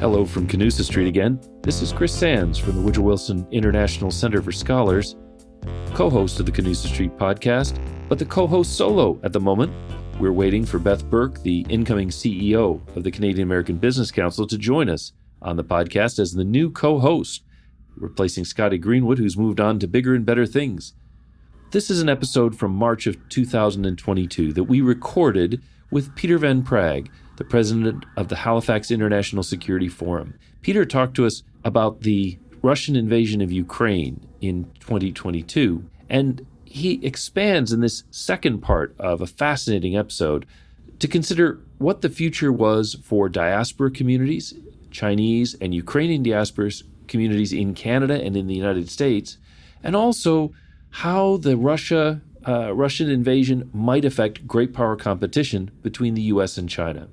Hello from Canusa Street again. This is Chris Sands from the Woodrow Wilson International Center for Scholars, co-host of the Canusa Street podcast, but the co-host solo at the moment. We're waiting for Beth Burke, the incoming CEO of the Canadian American Business Council, to join us on the podcast as the new co-host, replacing Scotty Greenwood, who's moved on to bigger and better things. This is an episode from March of 2022 that we recorded with Peter van Praagh, the president of the Halifax International Security Forum. Peter talked to us about the Russian invasion of Ukraine in 2022, and he expands in this second part of a fascinating episode to consider what the future was for diaspora communities, Chinese and Ukrainian diaspora communities in Canada and in the United States, and also how the Russian invasion might affect great power competition between the U.S. and China.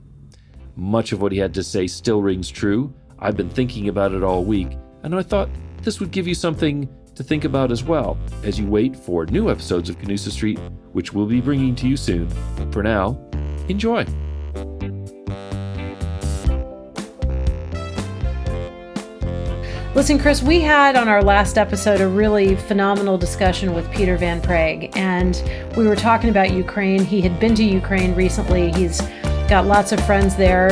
Much of what he had to say still rings true. I've been thinking about it all week, and I thought this would give you something to think about as well as you wait for new episodes of Canusa Street, which we'll be bringing to you soon. For now, enjoy. Listen, Chris, we had on our last episode a really phenomenal discussion with Peter van Praagh, and we were talking about Ukraine. He had been to Ukraine recently. He's got lots of friends there,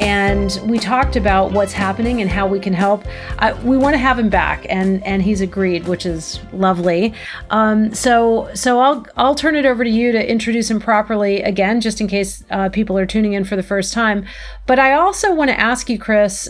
and we talked about what's happening and how we can help. We want to have him back, and he's agreed, which is lovely. So I'll turn it over to you to introduce him properly again, just in case people are tuning in for the first time. But I also want to ask you, Chris,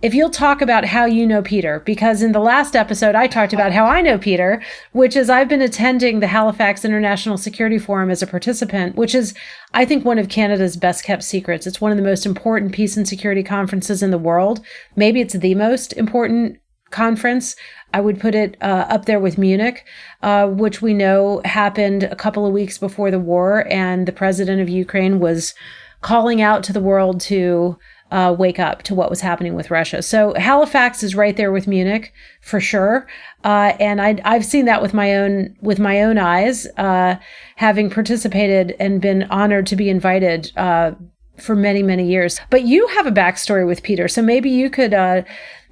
if you'll talk about how you know Peter, because in the last episode, I talked about how I know Peter, which is I've been attending the Halifax International Security Forum as a participant, which is, I think, one of Canada's best kept secrets. It's one of the most important peace and security conferences in the world. Maybe it's the most important conference. I would put it up there with Munich, which we know happened a couple of weeks before the war, and the president of Ukraine was calling out to the world to wake up to what was happening with Russia. So Halifax is right there with Munich for sure, and I've seen that with my own eyes, having participated and been honored to be invited for many, many years. But you have a backstory with Peter, so maybe you could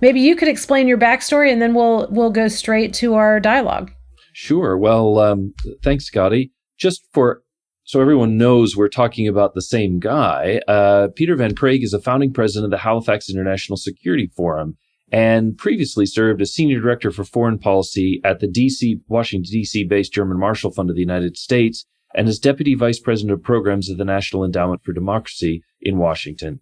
explain your backstory, and then we'll go straight to our dialogue. Sure. Well, thanks, Scotty. So everyone knows we're talking about the same guy. Peter van Praagh is a founding president of the Halifax International Security Forum and previously served as senior director for foreign policy at the Washington, D.C.-based German Marshall Fund of the United States and as deputy vice president of programs of the National Endowment for Democracy in Washington.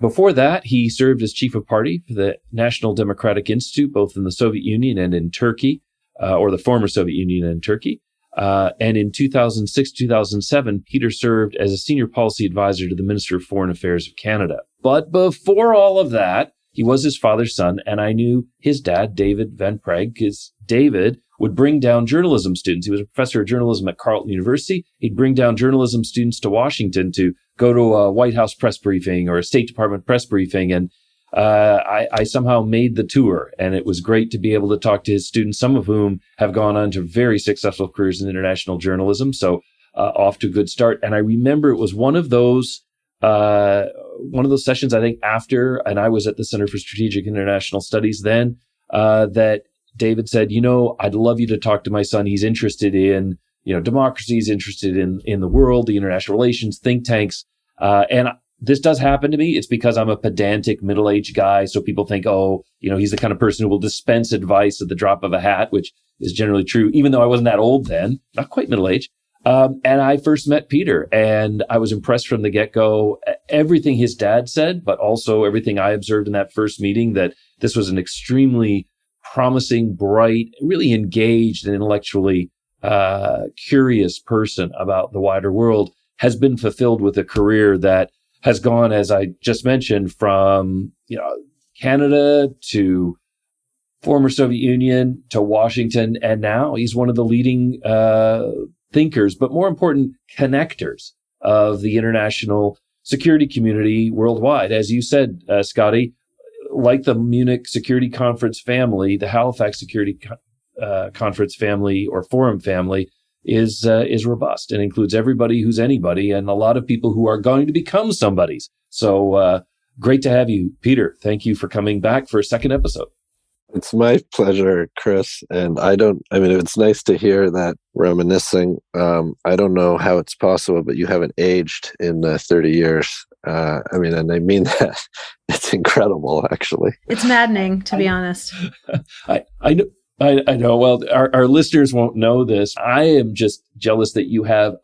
Before that, he served as chief of party for the National Democratic Institute, both in the Soviet Union and in Turkey, or the former Soviet Union and Turkey. And in 2006-2007, Peter served as a senior policy advisor to the Minister of Foreign Affairs of Canada. But before all of that, he was his father's son, and I knew his dad, David van Praagh, because David would bring down journalism students. He was a professor of journalism at Carleton University. He'd bring down journalism students to Washington to go to a White House press briefing or a State Department press briefing, and I somehow made the tour, and it was great to be able to talk to his students, some of whom have gone on to very successful careers in international journalism. So off to a good start. And I remember it was one of those sessions, I think, after, and I was at the Center for Strategic International Studies then, that David said, I'd love you to talk to my son. He's interested in, democracy, he's interested in the world, the international relations, think tanks, and this does happen to me. It's because I'm a pedantic middle-aged guy. So people think, he's the kind of person who will dispense advice at the drop of a hat, which is generally true, even though I wasn't that old then, not quite middle-aged. And I first met Peter, and I was impressed from the get-go. Everything his dad said, but also everything I observed in that first meeting, that this was an extremely promising, bright, really engaged and intellectually curious person about the wider world, has been fulfilled with a career that has gone, as I just mentioned, from Canada to former Soviet Union to Washington, and now he's one of the leading thinkers, but more important, connectors of the international security community worldwide. As you said, Scotty, like the Munich Security Conference family, the Halifax Security Conference family or Forum family is robust and includes everybody who's anybody and a lot of people who are going to become somebodies. So Great to have you, Peter. Thank you for coming back for a second episode. It's my pleasure, Chris. And it's nice to hear that reminiscing. I don't know how it's possible, but you haven't aged in 30 years. And I mean that. It's incredible, actually. It's maddening, to be honest. I know. Well, our listeners won't know this. I am just jealous that you have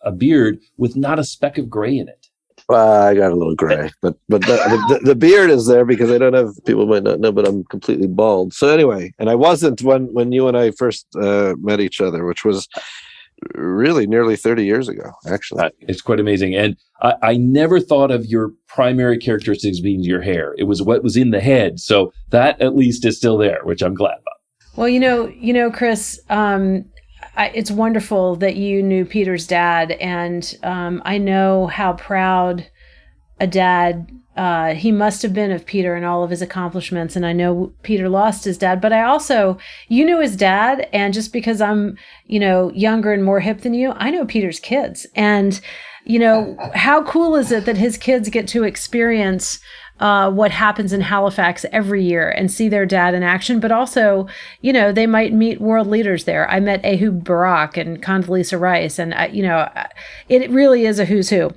a beard with not a speck of gray in it. I got a little gray, but the beard is there because I don't have, people might not know, but I'm completely bald. So anyway, and I wasn't when you and I first met each other, which was really nearly 30 years ago, actually. It's quite amazing. And I never thought of your primary characteristics being your hair. It was what was in the head. So that at least is still there, which I'm glad about. Well, you know, Chris, it's wonderful that you knew Peter's dad, and I know how proud a dad he must have been of Peter and all of his accomplishments. And I know Peter lost his dad, but you knew his dad, and just because I'm, younger and more hip than you, I know Peter's kids. And, how cool is it that his kids get to experience what happens in Halifax every year and see their dad in action, but also, they might meet world leaders there. I met Ehud Barak and Condoleezza Rice, and, it really is a who's who.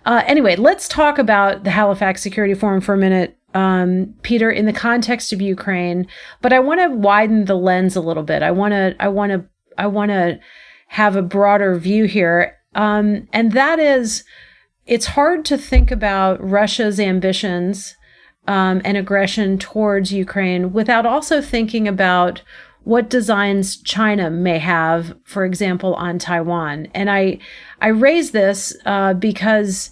Anyway, let's talk about the Halifax Security Forum for a minute, Peter, in the context of Ukraine, but I want to widen the lens a little bit. I want to have a broader view here. And that is, it's hard to think about Russia's ambitions and aggression towards Ukraine without also thinking about what designs China may have, for example, on Taiwan. And I raise this because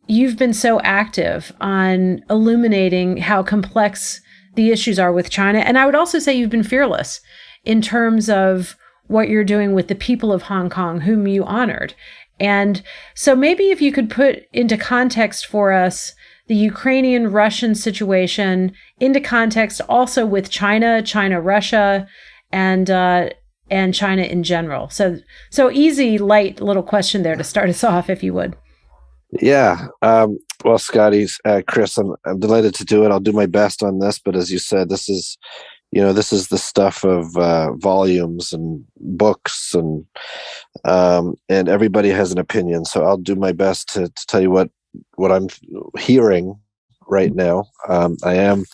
you've been so active on illuminating how complex the issues are with China. And I would also say you've been fearless in terms of what you're doing with the people of Hong Kong, whom you honored. And so maybe if you could put into context for us the Ukrainian-Russian situation, into context also with China, Russia, and China in general. So easy, light little question there to start us off, if you would. Yeah. Well, Scotty, Chris, I'm delighted to do it. I'll do my best on this, but as you said, this is the stuff of volumes and books, and everybody has an opinion. So I'll do my best to tell you what I'm hearing right now. I am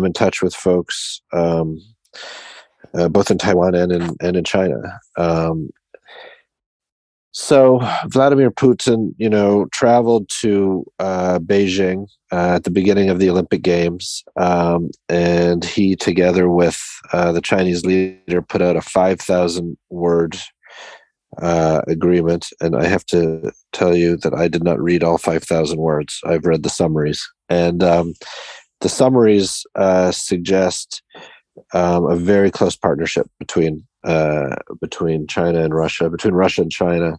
in touch with folks both in Taiwan and in China. So Vladimir Putin, traveled to Beijing at the beginning of the Olympic Games, and he, together with the Chinese leader, put out a 5,000-word agreement. And I have to tell you that I did not read all 5,000 words. I've read the summaries, and the summaries suggest a very close partnership between China and Russia, between Russia and China,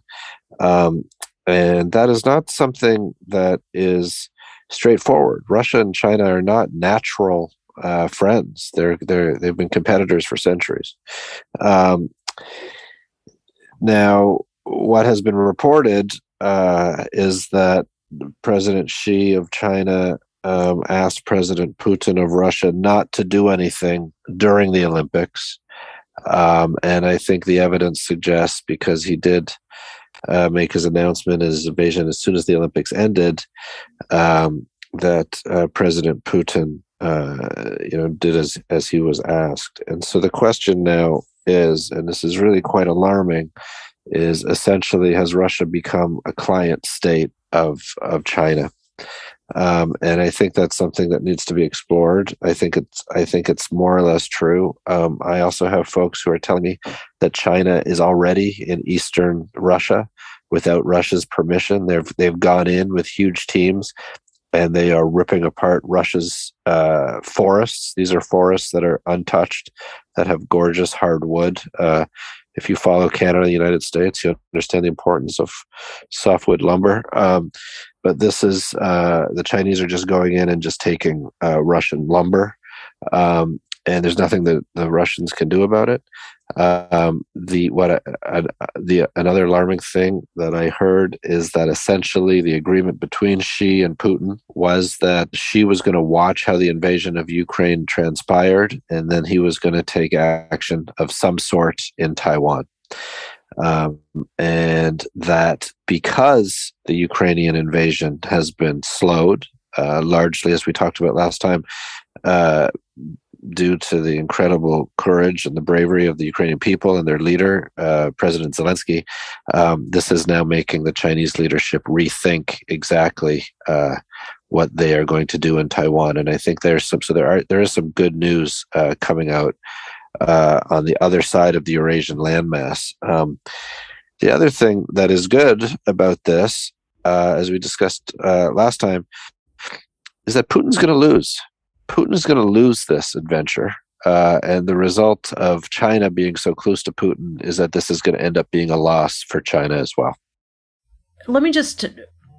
and that is not something that is straightforward. Russia and China are not natural friends. They've been competitors for centuries. Now, what has been reported is that President Xi of China asked President Putin of Russia not to do anything during the Olympics. And I think the evidence suggests, because he did make his announcement, his invasion, as soon as the Olympics ended, that President Putin, did as he was asked. And so the question now is, and this is really quite alarming, is essentially, has Russia become a client state of China? And I think that's something that needs to be explored. I think it's more or less true. I also have folks who are telling me that China is already in eastern Russia without Russia's permission. They've gone in with huge teams, and they are ripping apart Russia's forests. These are forests that are untouched, that have gorgeous hardwood. If you follow Canada and the United States, you understand the importance of softwood lumber. But this is, the Chinese are just going in and just taking Russian lumber. And there's nothing that the Russians can do about it. Another alarming thing that I heard is that essentially the agreement between Xi and Putin was that Xi was going to watch how the invasion of Ukraine transpired, and then he was going to take action of some sort in Taiwan. And that because the Ukrainian invasion has been slowed, largely, as we talked about last time, due to the incredible courage and the bravery of the Ukrainian people and their leader, President Zelensky, this is now making the Chinese leadership rethink exactly what they are going to do in Taiwan. And I think there is some good news coming out on the other side of the Eurasian landmass. The other thing that is good about this, as we discussed last time, is that Putin's going to lose. Putin is going to lose this adventure. And the result of China being so close to Putin is that this is going to end up being a loss for China as well. Let me just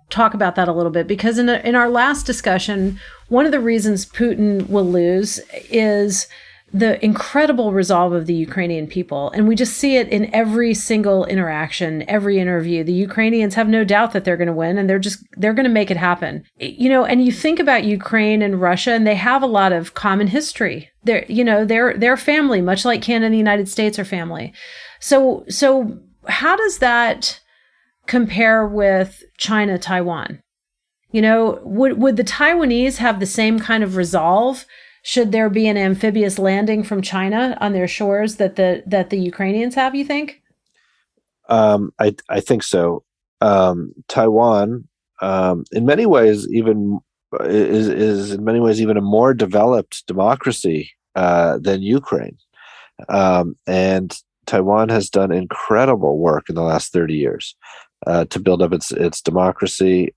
talk about that a little bit, because in our last discussion, one of the reasons Putin will lose is the incredible resolve of the Ukrainian people. And we just see it in every single interaction, every interview. The Ukrainians have no doubt that they're going to win, and they're going to make it happen. And you think about Ukraine and Russia, and they have a lot of common history. They're family, much like Canada and the United States are family. So how does that compare with China, Taiwan? Would the Taiwanese have the same kind of resolve should there be an amphibious landing from China on their shores that the Ukrainians have, you think? I think so. Taiwan, in many ways, even is in many ways even a more developed democracy than Ukraine, and Taiwan has done incredible work in the last 30 years to build up its democracy.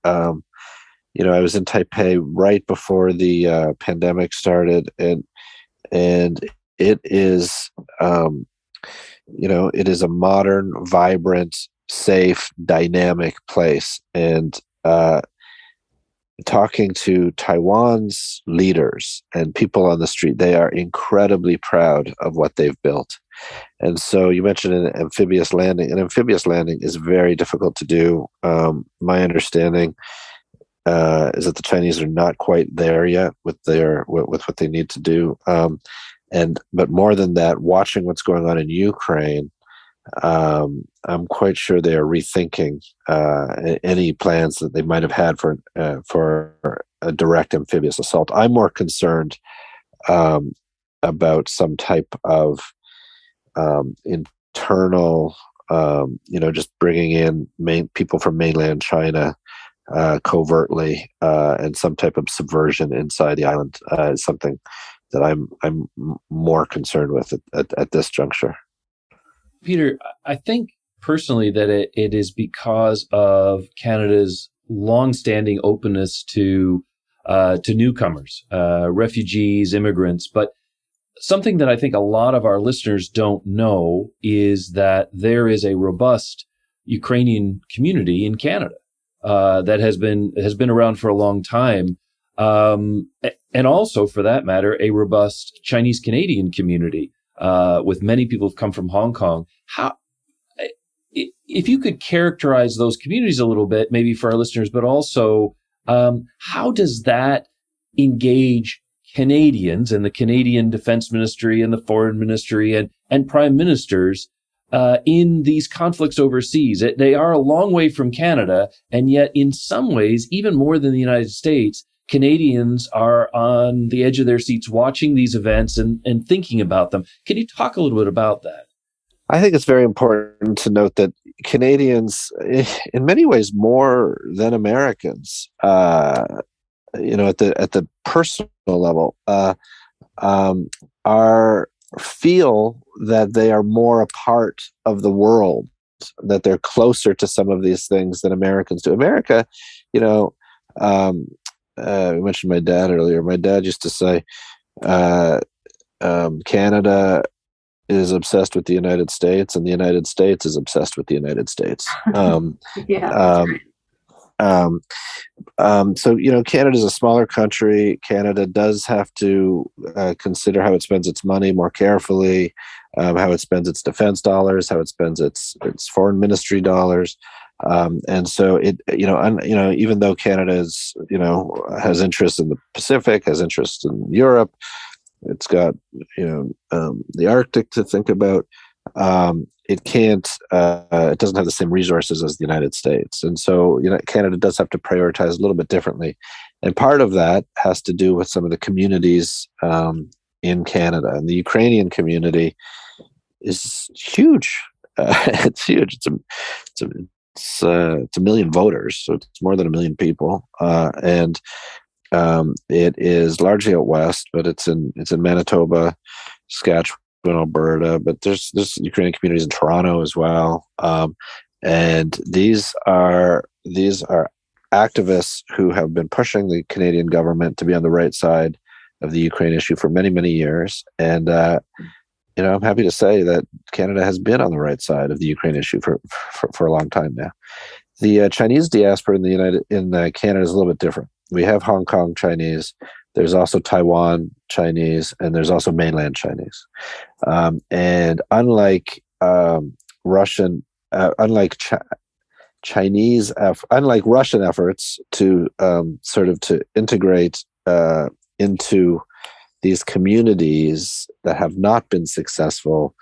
I was in Taipei right before the pandemic started, and it is, it is a modern, vibrant, safe, dynamic place. And talking to Taiwan's leaders and people on the street, they are incredibly proud of what they've built. And so you mentioned an amphibious landing. An amphibious landing is very difficult to do. My understanding is that the Chinese are not quite there yet with what they need to do. But more than that, watching what's going on in Ukraine, I'm quite sure they are rethinking any plans that they might have had for a direct amphibious assault. I'm more concerned about some type of internal, just bringing in people from mainland China covertly, and some type of subversion inside the island is something that I'm more concerned with at this juncture. Peter, I think personally that it is because of Canada's longstanding openness to newcomers, refugees, immigrants. But something that I think a lot of our listeners don't know is that there is a robust Ukrainian community in Canada. That has been around for a long time, and also, for that matter, a robust Chinese Canadian community with many people who've come from Hong Kong. If you could characterize those communities a little bit, maybe for our listeners, but also how does that engage Canadians and the Canadian Defense Ministry and the Foreign Ministry and prime ministers in these conflicts overseas? They are a long way from Canada, and yet in some ways, even more than the United States, Canadians are on the edge of their seats watching these events and thinking about them. Can you talk a little bit about that? I think it's very important to note that Canadians, in many ways more than Americans, at the personal level, feel that they are more a part of the world, that they're closer to some of these things than Americans do. America, we mentioned my dad earlier. My dad used to say, Canada is obsessed with the United States, and the United States is obsessed with the United States. So, Canada is a smaller country. Canada does have to consider how it spends its money more carefully, how it spends its defense dollars, how it spends its foreign ministry dollars. And so even though Canada is, has interests in the Pacific, has interests in Europe, it's got, the Arctic to think about. It doesn't have the same resources as the United States. And so, Canada does have to prioritize a little bit differently. And part of that has to do with some of the communities in Canada. And the Ukrainian community is huge. It's huge. It's a million voters, so it's more than a million people. And it is largely out west, but it's in Manitoba, Saskatchewan, Alberta, but there's Ukrainian communities in Toronto as well, and these are activists who have been pushing the Canadian government to be on the right side of the Ukraine issue for many years. And I'm happy to say that Canada has been on the right side of the Ukraine issue for a long time now. The Chinese diaspora in Canada is a little bit different. We have Hong Kong Chinese. There's also Taiwan Chinese, and there's also mainland Chinese. And unlike Russian efforts to to integrate into these communities that have not been successful,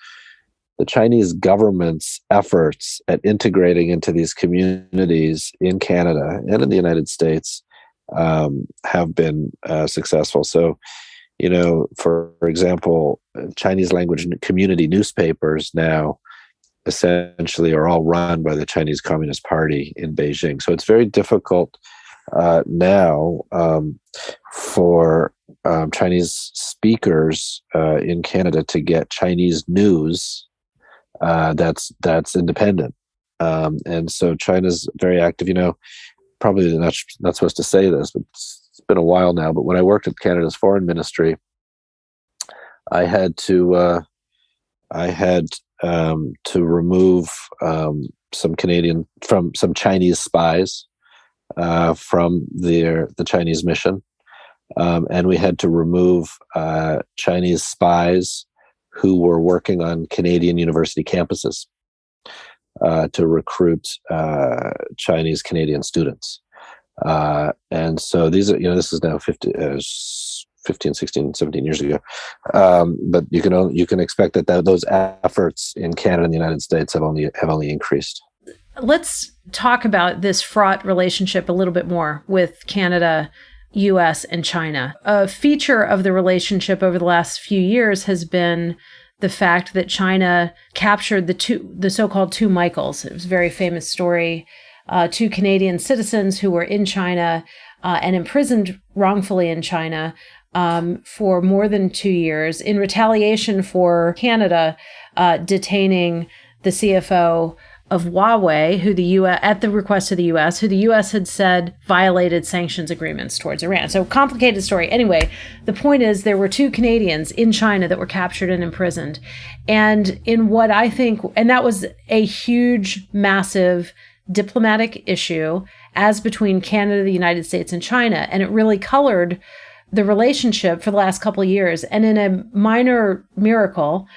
the Chinese government's efforts at integrating into these communities in Canada and in the United States have been successful. So, for example, Chinese language community newspapers now essentially are all run by the Chinese Communist Party in Beijing. So it's very difficult now for Chinese speakers in Canada to get Chinese news that's independent. And so China's very active. Probably not supposed to say this, but it's been a while now. But when I worked at Canada's foreign ministry, I had to remove some Chinese spies from the Chinese mission, and we had to remove Chinese spies who were working on Canadian university campuses to recruit Chinese Canadian students. And so these are, this is now 15, 16, 17 years ago. But you can expect that those efforts in Canada and the United States have only increased. Let's talk about this fraught relationship a little bit more with Canada, U.S., and China. A feature of the relationship over the last few years has been the fact that China captured the so-called two Michaels. It was a very famous story. Two Canadian citizens who were in China and imprisoned wrongfully in China for more than 2 years in retaliation for Canada detaining the CFO of Huawei, who the U.S., at the request of the U.S., who the U.S. had said violated sanctions agreements towards Iran. So complicated story. Anyway, the point is there were two Canadians in China that were captured and imprisoned. And in what I think, and that was a huge, massive diplomatic issue as between Canada, the United States, and China. And it really colored the relationship for the last couple of years. And in a minor miracle,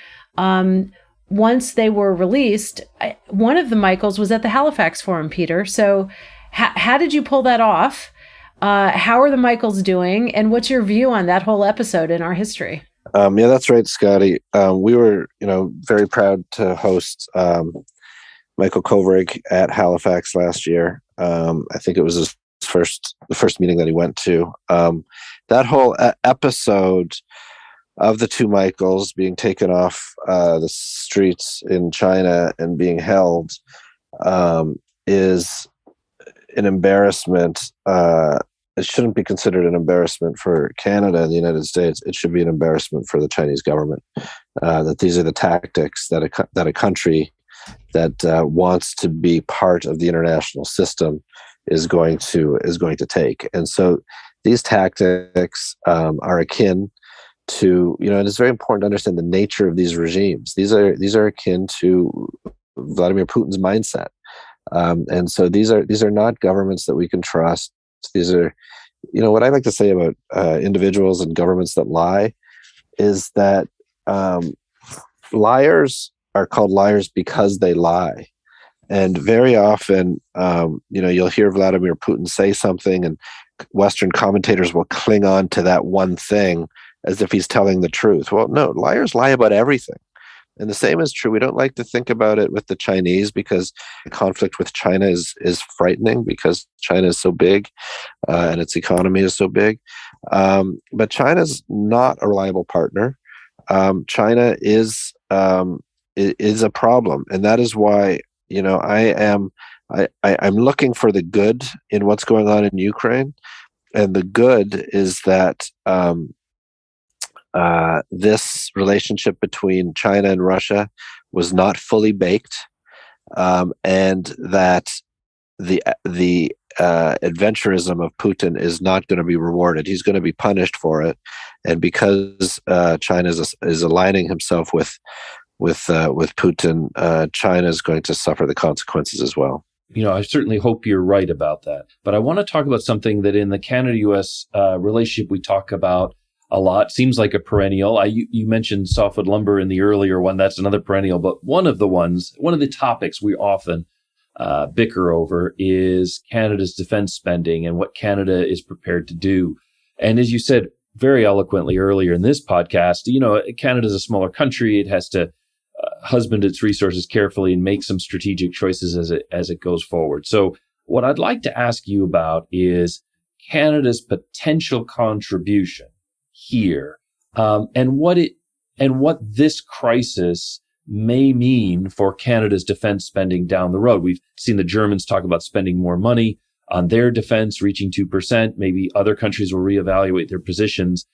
once they were released, one of the Michaels was at the Halifax Forum, Peter. So how did you pull that off? How are the Michaels doing? And what's your view on that whole episode in our history? Yeah, that's right, Scotty. We were, very proud to host Michael Kovrig at Halifax last year. I think it was the first meeting that he went to. That whole episode of the two Michaels being taken off the streets in China and being held is an embarrassment. It shouldn't be considered an embarrassment for Canada and the United States. It should be an embarrassment for the Chinese government. That these are the tactics that a country that wants to be part of the international system is going to take. And so these tactics are akin to, and it's very important to understand the nature of these regimes. These are akin to Vladimir Putin's mindset. And so these are not governments that we can trust. These are, what I like to say about individuals and governments that lie is that liars are called liars because they lie. And very often, you'll hear Vladimir Putin say something, and Western commentators will cling on to that one thing as if he's telling the truth. Well, no, liars lie about everything. And the same is true. We don't like to think about it with the Chinese because the conflict with China is frightening because China is so big and its economy is so big. But China's not a reliable partner. China is a problem, and that is why I'm looking for the good in what's going on in Ukraine, and the good is that this relationship between China and Russia was not fully baked, and that the adventurism of Putin is not going to be rewarded. He's going to be punished for it, and because China is aligning himself with Putin, China is going to suffer the consequences as well. I certainly hope you're right about that. But I want to talk about something that in the Canada-U.S. Relationship we talk about a lot. Seems like a perennial. You mentioned softwood lumber in the earlier one. That's another perennial. But one of the topics we often bicker over is Canada's defense spending and what Canada is prepared to do. And as you said very eloquently earlier in this podcast, Canada's a smaller country. It has to husband its resources carefully and make some strategic choices as it goes forward. So what I'd like to ask you about is Canada's potential contribution here, and what this crisis may mean for Canada's defense spending down the road. We've seen the Germans talk about spending more money on their defense, reaching 2%. Maybe other countries will reevaluate their positions.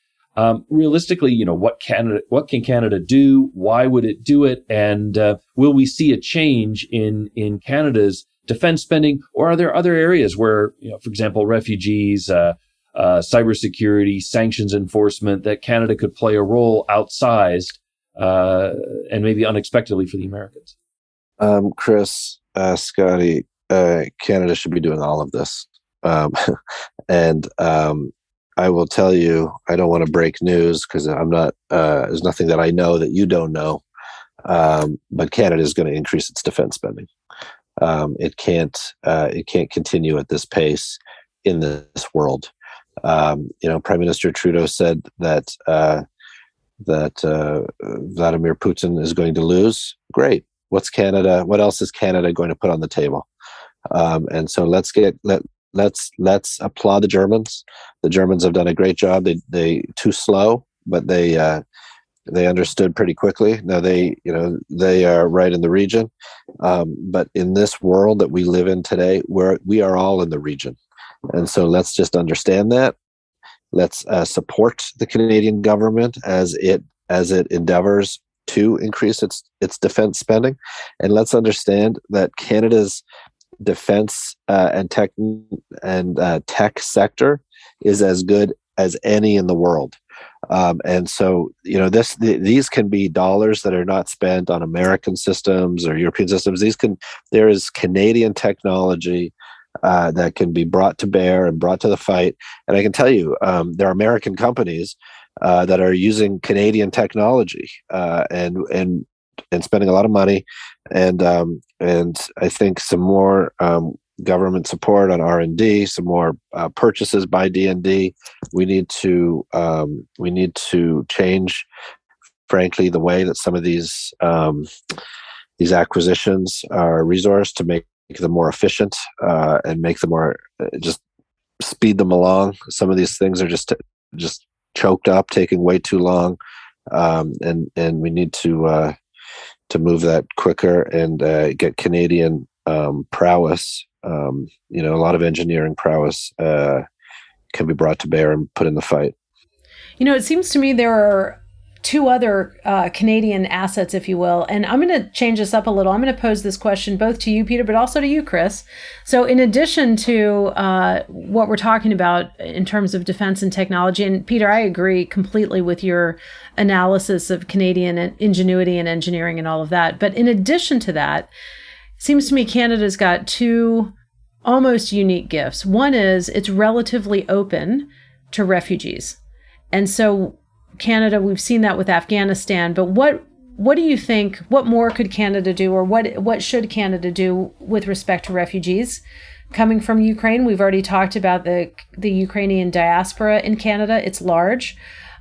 Realistically, what can Canada do? Why would it do it? And will we see a change in Canada's defense spending, or are there other areas where, for example, refugees, cybersecurity, sanctions enforcement, that Canada could play a role outsized and maybe unexpectedly for the Americans? Chris, Scotty, Canada should be doing all of this. And I will tell you, I don't want to break news because I'm not, there's nothing that I know that you don't know. But Canada is going to increase its defense spending. It can't continue at this pace in this world. Prime Minister Trudeau said that Vladimir Putin is going to lose. Great. What else is Canada going to put on the table? And so let's applaud the Germans. The Germans have done a great job. They too slow, but they understood pretty quickly. Now they are right in the region. But in this world that we live in today, we are all in the region. And so let's just understand that. Let's support the Canadian government as it endeavors to increase its defense spending, and let's understand that Canada's defense and tech sector is as good as any in the world. And so these can be dollars that are not spent on American systems or European systems. There is Canadian technology that can be brought to bear and brought to the fight. And I can tell you, there are American companies that are using Canadian technology and spending a lot of money. And I think some more government support on R&D, some more purchases by D&D. We need to change, frankly, the way that some of these acquisitions are resourced to make them more efficient and make them more just speed them along. Some of these things are just choked up, taking way too long, and we need to move that quicker and get Canadian prowess. A lot of engineering prowess can be brought to bear and put in the fight. It seems to me there are two other Canadian assets, if you will. And I'm going to change this up a little. I'm going to pose this question both to you, Peter, but also to you, Chris. So in addition to what we're talking about in terms of defense and technology, and Peter, I agree completely with your analysis of Canadian ingenuity and engineering and all of that. But in addition to that, it seems to me Canada's got two almost unique gifts. One is it's relatively open to refugees. And so Canada, we've seen that with Afghanistan, but what do you think, what more could Canada do, or what should Canada do with respect to refugees coming from Ukraine? We've already talked about the Ukrainian diaspora in Canada. It's large.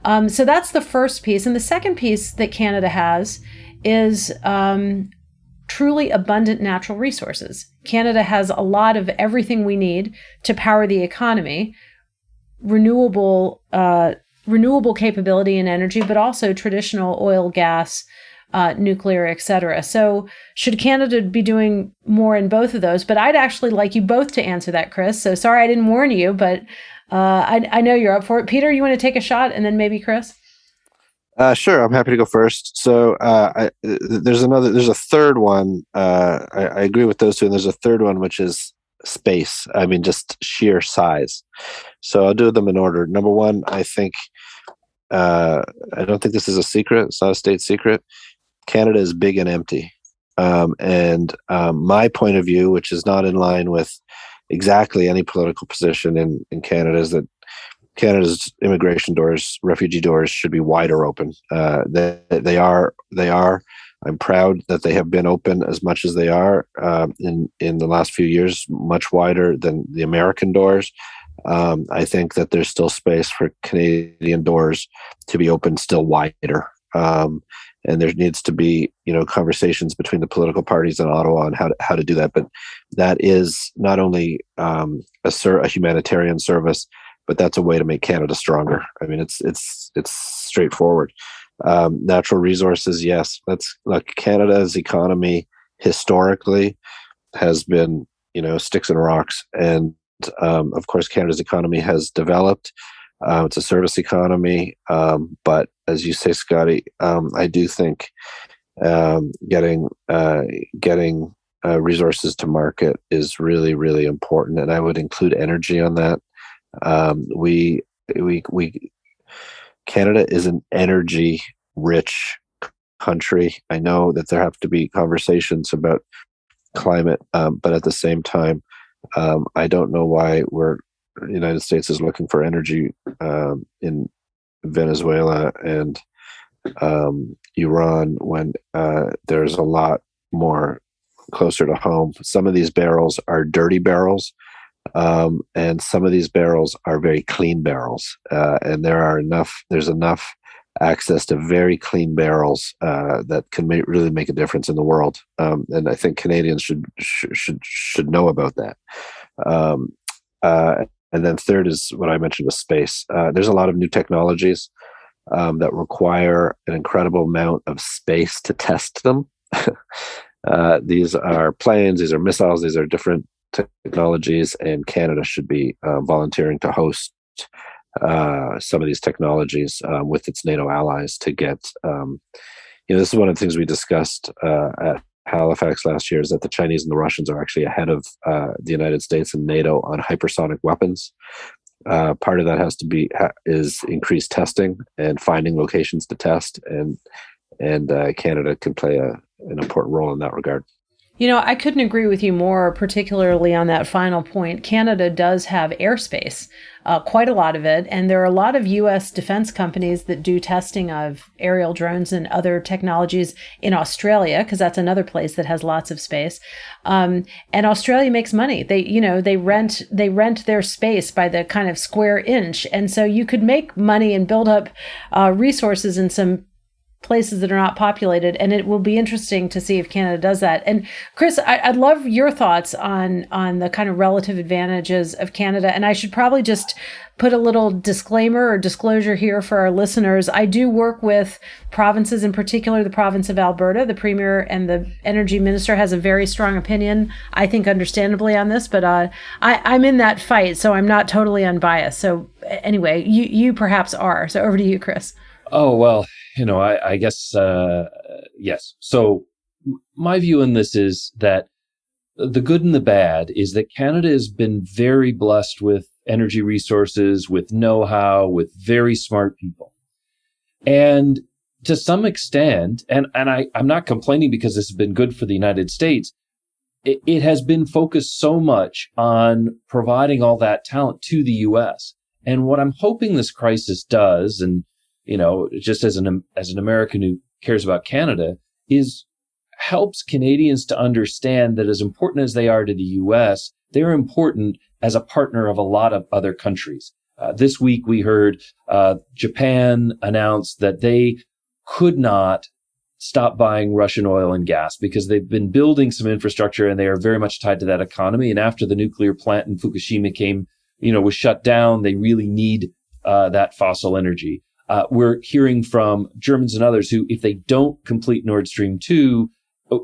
So that's the first piece. And the second piece that Canada has is truly abundant natural resources. Canada has a lot of everything we need to power the economy, renewable capability and energy, but also traditional oil, gas, nuclear, et cetera. So should Canada be doing more in both of those? But I'd actually like you both to answer that, Chris. So sorry I didn't warn you, but I know you're up for it. Peter, you want to take a shot, and then maybe Chris? Sure, I'm happy to go first. So there's a third one. I agree with those two, and there's a third one, which is space. I mean, just sheer size. So I'll do them in order. Number one, I think, I don't think this is a secret. It's not a state secret. Canada is big and empty. And my point of view, which is not in line with exactly any political position in Canada, is that Canada's immigration doors, refugee doors, should be wider open. They are. I'm proud that they have been open as much as they are in the last few years, much wider than the American doors. I think that there's still space for Canadian doors to be open still wider. And there needs to be, conversations between the political parties in Ottawa on how to do that. But that is not only a humanitarian service, but that's a way to make Canada stronger. I mean, it's straightforward. Natural resources, yes. Canada's economy historically has been, sticks and rocks, and of course, Canada's economy has developed. It's a service economy, but as you say, Scotty, I do think getting resources to market is really, really important, and I would include energy on that. Canada is an energy-rich country. I know that there have to be conversations about climate, but at the same time, I don't know why the United States is looking for energy in Venezuela and Iran when there's a lot more closer to home. Some of these barrels are dirty barrels. And some of these barrels are very clean barrels, and there's enough access to very clean barrels that can really make a difference in the world. And I think Canadians should know about that. And then third is what I mentioned with space. There's a lot of new technologies that require an incredible amount of space to test them. These are planes, these are missiles, these are different technologies, and Canada should be volunteering to host some of these technologies with its NATO allies to get, this is one of the things we discussed at Halifax last year, is that the Chinese and the Russians are actually ahead of the United States and NATO on hypersonic weapons. Part of that is increased testing and finding locations to test, and Canada can play an important role in that regard. I couldn't agree with you more, particularly on that final point. Canada does have airspace, quite a lot of it, and there are a lot of U.S. defense companies that do testing of aerial drones and other technologies in Australia, because that's another place that has lots of space. And Australia makes money. They rent their space by the kind of square inch, and so you could make money and build up resources in some places that are not populated, and it will be interesting to see if Canada does that. And Chris, I'd love your thoughts on the kind of relative advantages of Canada. And I should probably just put a little disclaimer or disclosure here for our listeners. I do work with provinces, in particular the province of Alberta. The Premier and the Energy Minister has a very strong opinion, I think understandably, on this, but I'm in that fight, so I'm not totally unbiased. So anyway, you perhaps are. So over to you, Chris. Oh, well, I guess, yes. So my view in this is that the good and the bad is that Canada has been very blessed with energy resources, with know-how, with very smart people. And to some extent, and I'm not complaining because this has been good for the United States, it has been focused so much on providing all that talent to the U.S. And what I'm hoping this crisis does, and just as an American who cares about Canada, is helps Canadians to understand that as important as they are to the U.S., they're important as a partner of a lot of other countries. This week we heard Japan announce that they could not stop buying Russian oil and gas because they've been building some infrastructure and they are very much tied to that economy. And after the nuclear plant in Fukushima was shut down, they really need that fossil energy. We're hearing from Germans and others who, if they don't complete Nord Stream 2,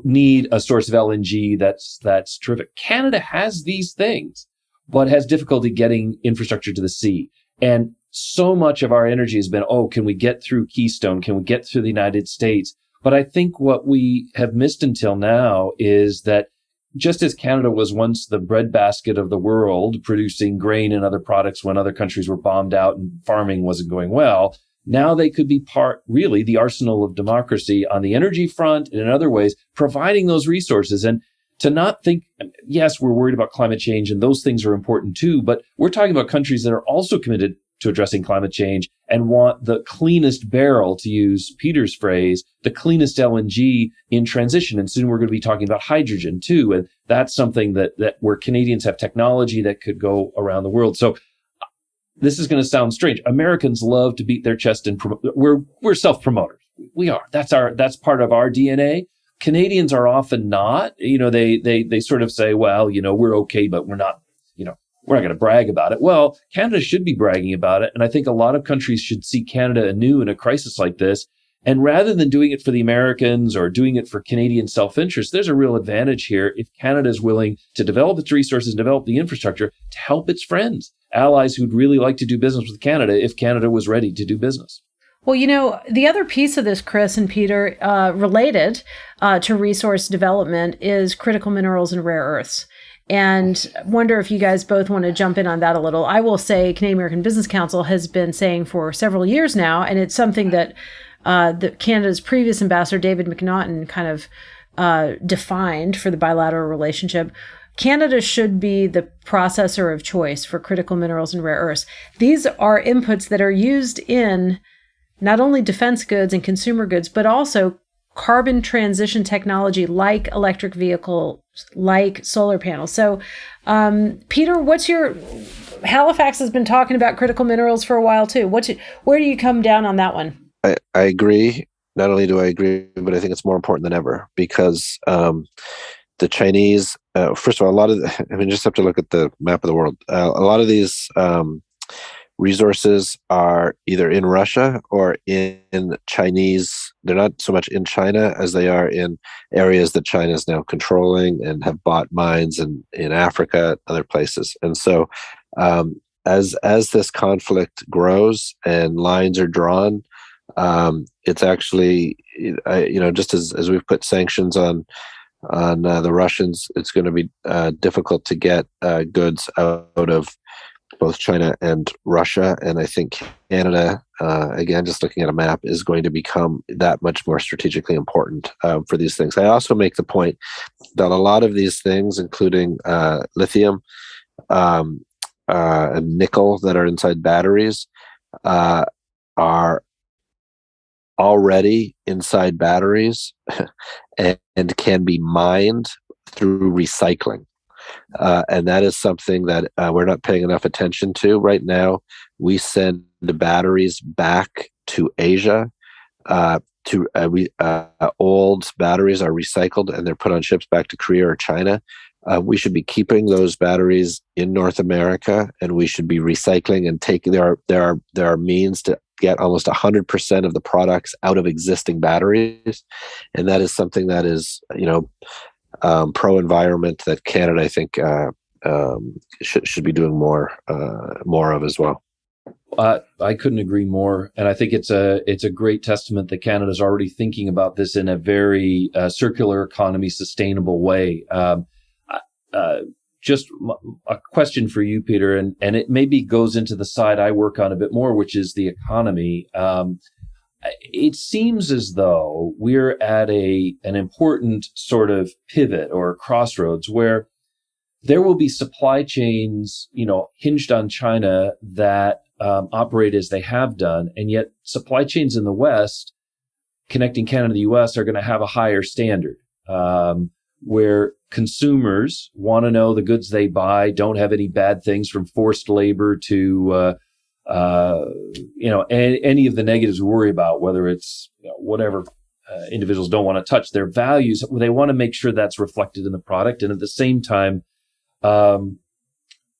need a source of LNG that's terrific. Canada has these things, but has difficulty getting infrastructure to the sea. And so much of our energy has been, can we get through Keystone? Can we get through the United States? But I think what we have missed until now is that just as Canada was once the breadbasket of the world, producing grain and other products when other countries were bombed out and farming wasn't going well, now they could be really the arsenal of democracy on the energy front and in other ways, providing those resources. And to not think, yes, we're worried about climate change and those things are important too, but we're talking about countries that are also committed to addressing climate change and want the cleanest barrel, to use Peter's phrase, the cleanest LNG in transition. And soon we're going to be talking about hydrogen too. And that's something that where Canadians have technology that could go around the world. So this is going to sound strange. Americans love to beat their chest and we're self-promoters. We are. That's part of our DNA. Canadians are often not. They sort of say, well, we're okay, but we're not going to brag about it. Well, Canada should be bragging about it. And I think a lot of countries should see Canada anew in a crisis like this. And rather than doing it for the Americans or doing it for Canadian self-interest, there's a real advantage here if Canada is willing to develop its resources and develop the infrastructure to help its friends, allies who'd really like to do business with Canada if Canada was ready to do business. Well, the other piece of this, Chris and Peter, related to resource development is critical minerals and rare earths. And wonder if you guys both want to jump in on that a little. I will say Canadian American Business Council has been saying for several years now, and it's something that Canada's previous ambassador, David McNaughton, kind of defined for the bilateral relationship. Canada should be the processor of choice for critical minerals and rare earths. These are inputs that are used in not only defense goods and consumer goods, but also carbon transition technology like electric vehicles, like solar panels. So, Peter, Halifax has been talking about critical minerals for a while too. Where do you come down on that one? I agree. Not only do I agree, but I think it's more important than ever because the Chinese, first of all, just have to look at the map of the world. A lot of these resources are either in Russia or in Chinese. They're not so much in China as they are in areas that China is now controlling and have bought mines in Africa, other places. And so as this conflict grows and lines are drawn, it's actually, just as we've put sanctions on the Russians, it's going to be difficult to get goods out of both China and Russia. And I think Canada, again, just looking at a map, is going to become that much more strategically important for these things. I also make the point that a lot of these things, including lithium and nickel that are inside batteries, are already inside batteries and can be mined through recycling. And that is something that we're not paying enough attention to right now. We send the batteries back to Asia. Old batteries are recycled and they're put on ships back to Korea or China. We should be keeping those batteries in North America, and we should be recycling and taking. There are means to get almost 100% of the products out of existing batteries, and that is something that is pro-environment that Canada, I think, should be doing more of as well. I couldn't agree more, and I think it's a great testament that Canada's already thinking about this in a very circular economy, sustainable way. Just a question for you, Peter, and it maybe goes into the side I work on a bit more, which is the economy. it seems as though we're at an important sort of pivot or crossroads where there will be supply chains, hinged on China that operate as they have done. And yet supply chains in the West connecting Canada and the US are going to have a higher standard, where consumers want to know the goods they buy don't have any bad things, from forced labor to, any of the negatives we worry about, whether it's whatever individuals don't want to touch, their values. They want to make sure that's reflected in the product. And at the same time,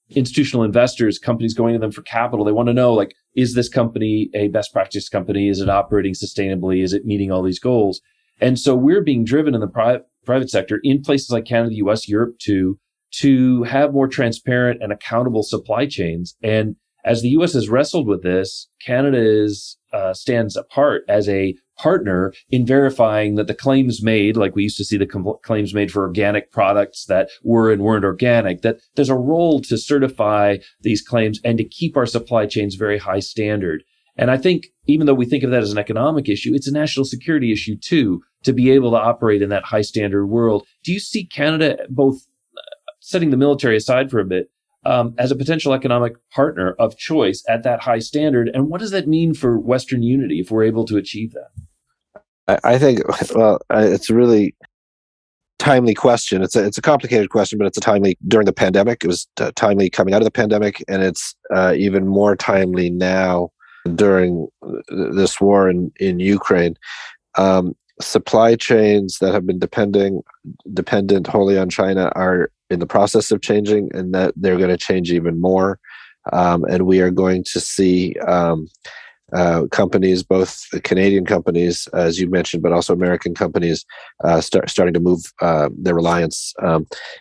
institutional investors, companies going to them for capital, they want to know, is this company a best practice company? Is it operating sustainably? Is it meeting all these goals? And so we're being driven in the private sector in places like Canada, the US, Europe to have more transparent and accountable supply chains. And as the US has wrestled with this, Canada stands apart as a partner in verifying that the claims made, like we used to see the claims made for organic products that were and weren't organic, that there's a role to certify these claims and to keep our supply chains very high standard. And I think even though we think of that as an economic issue, it's a national security issue too, to be able to operate in that high standard world. Do you see Canada, both setting the military aside for a bit, as a potential economic partner of choice at that high standard? And what does that mean for Western unity if we're able to achieve that? I think, it's a really timely question. It's a complicated question, but it's a timely during the pandemic. It was timely coming out of the pandemic, and it's even more timely now during this war in Ukraine. Supply chains that have been dependent wholly on China are in the process of changing, and that they're going to change even more. And we are going to see companies, both Canadian companies, as you mentioned, but also American companies, starting to move their reliance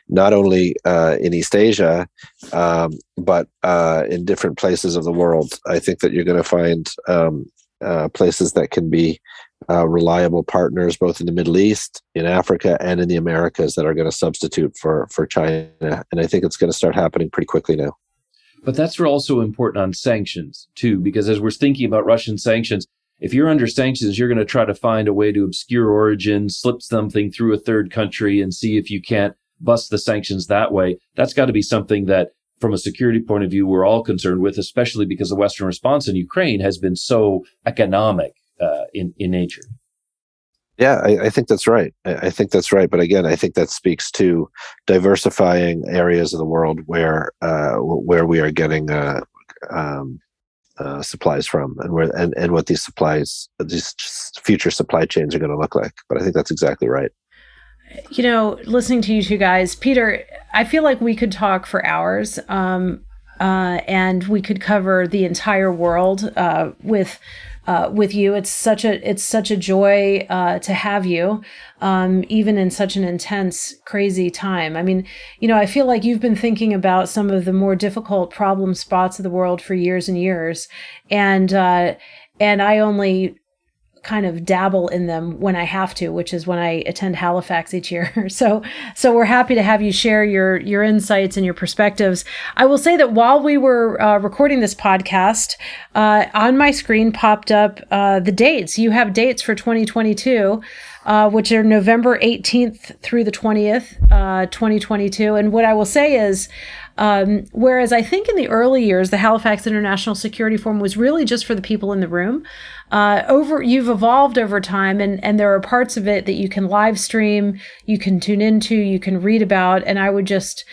not only in East Asia, but in different places of the world. I think that you're going to find places that can be reliable partners, both in the Middle East, in Africa, and in the Americas, that are going to substitute for China. And I think it's going to start happening pretty quickly now. But that's also important on sanctions, too, because as we're thinking about Russian sanctions, if you're under sanctions, you're going to try to find a way to obscure origin, slip something through a third country, and see if you can't bust the sanctions that way. That's got to be something that, from a security point of view, we're all concerned with, especially because the Western response in Ukraine has been so economic in nature. Yeah, I think that's right. I think that's right. But again, I think that speaks to diversifying areas of the world where we are getting supplies from, and what these future supply chains are going to look like. But I think that's exactly right. Listening to you two guys, Peter, I feel like we could talk for hours, and we could cover the entire world with you. It's such a joy to have you, even in such an intense, crazy time. I mean, I feel like you've been thinking about some of the more difficult problem spots of the world for years and years, and I only kind of dabble in them when I have to, which is when I attend Halifax each year. So we're happy to have you share your insights and your perspectives. I will say that while we were recording this podcast, on my screen popped up the dates. You have dates for 2022, which are November 18th through the 20th, 2022. And what I will say is, whereas I think in the early years, the Halifax International Security Forum was really just for the people in the room, you've evolved over time, and there are parts of it that you can live stream, you can tune into, you can read about. And I would just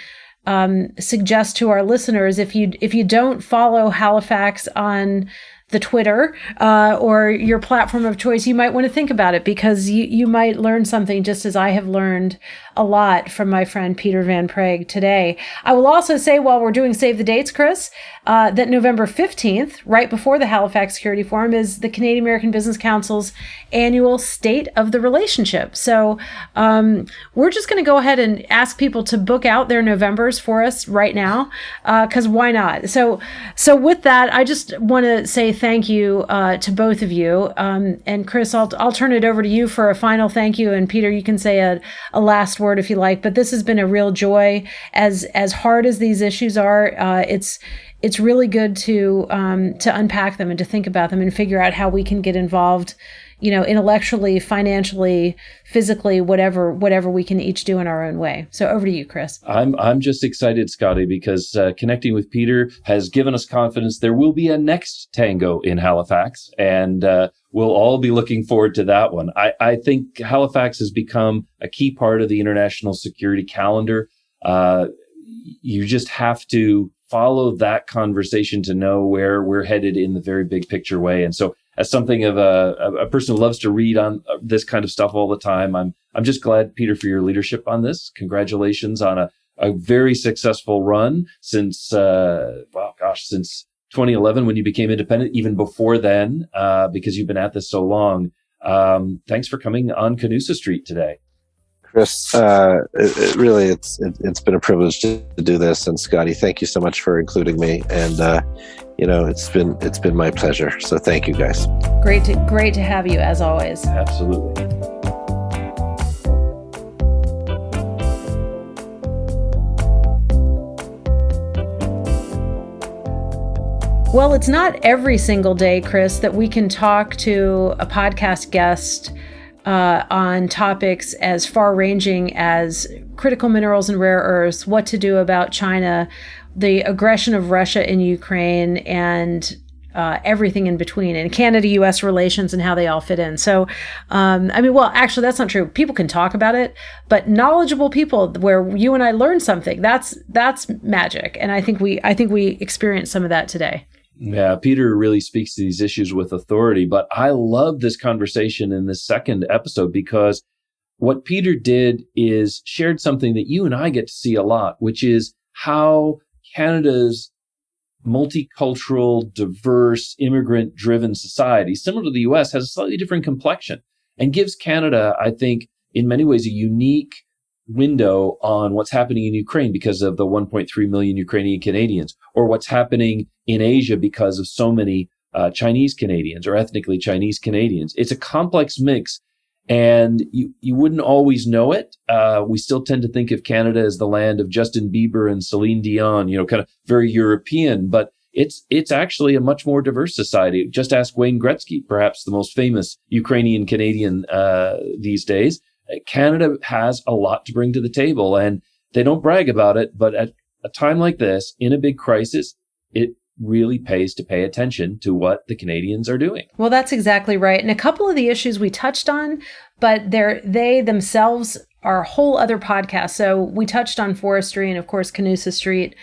suggest to our listeners, if you don't follow Halifax on the Twitter or your platform of choice, you might want to think about it, because you might learn something, just as I have learned a lot from my friend Peter van Praagh today. I will also say, while we're doing Save the Dates, Chris, that November 15th, right before the Halifax Security Forum, is the Canadian American Business Council's annual State of the Relationship. So we're just going to go ahead and ask people to book out their Novembers for us right now, because why not? So with that, I just want to say thank you to both of you. And Chris, I'll turn it over to you for a final thank you. And Peter, you can say a last word if you like. But this has been a real joy. As hard as these issues are, it's really good to unpack them and to think about them and figure out how we can get involved, intellectually, financially, physically, whatever we can each do in our own way. So over to you, Chris. I'm just excited, Scotty, because connecting with Peter has given us confidence there will be a next tango in Halifax, and we'll all be looking forward to that one. I think Halifax has become a key part of the international security calendar. You just have to follow that conversation to know where we're headed in the very big picture way. And so as something of a person who loves to read on this kind of stuff all the time, I'm just glad, Peter, for your leadership on this. Congratulations on a very successful run since 2011 when you became independent, even before then, because you've been at this so long. Thanks for coming on Canusa Street today. Chris, it's been a privilege to do this, and Scotty, thank you so much for including me. And it's been my pleasure. So thank you, guys. Great to have you as always. Absolutely. Well, it's not every single day, Chris, that we can talk to a podcast guest on topics as far-ranging as critical minerals and rare earths, what to do about China, the aggression of Russia in Ukraine, and everything in between, and Canada-U.S. relations and how they all fit in. So, actually, that's not true. People can talk about it, but knowledgeable people where you and I learn something, that's magic. And I think we experienced some of that today. Yeah, Peter really speaks to these issues with authority, but I love this conversation in this second episode because what Peter did is shared something that you and I get to see a lot, which is how Canada's multicultural, diverse, immigrant-driven society, similar to the U.S., has a slightly different complexion and gives Canada, I think, in many ways, a unique window on what's happening in Ukraine because of the 1.3 million Ukrainian Canadians, or what's happening in Asia because of so many Chinese Canadians or ethnically Chinese Canadians. It's a complex mix, and you wouldn't always know it. We still tend to think of Canada as the land of Justin Bieber and Celine Dion, kind of very European, but it's actually a much more diverse society. Just ask Wayne Gretzky, perhaps the most famous Ukrainian Canadian these days. Canada has a lot to bring to the table, and they don't brag about it, but at a time like this, in a big crisis, it really pays to pay attention to what the Canadians are doing. Well, that's exactly right. And a couple of the issues we touched on, but they themselves are a whole other podcast. So we touched on forestry, and of course, Canusa Street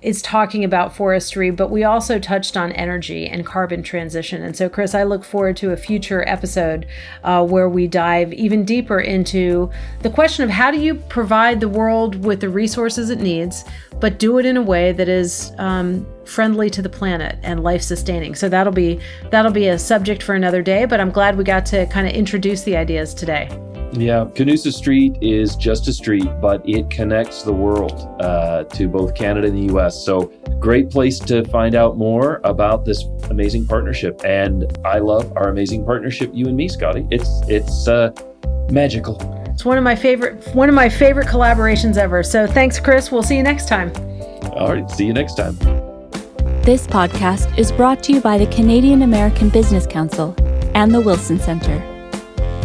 is talking about forestry, but we also touched on energy and carbon transition. And so, Chris, I look forward to a future episode where we dive even deeper into the question of how do you provide the world with the resources it needs, but do it in a way that is friendly to the planet and life-sustaining. So that'll be a subject for another day, but I'm glad we got to kind of introduce the ideas today. Yeah, Canusa Street is just a street, but it connects the world to both Canada and the U.S. So great place to find out more about this amazing partnership. And I love our amazing partnership, you and me, Scotty. It's magical. It's one of my favorite collaborations ever. So thanks, Chris. We'll see you next time. All right, see you next time. This podcast is brought to you by the Canadian American Business Council and the Wilson Center.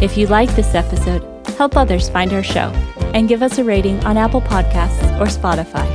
If you like this episode, help others find our show and give us a rating on Apple Podcasts or Spotify.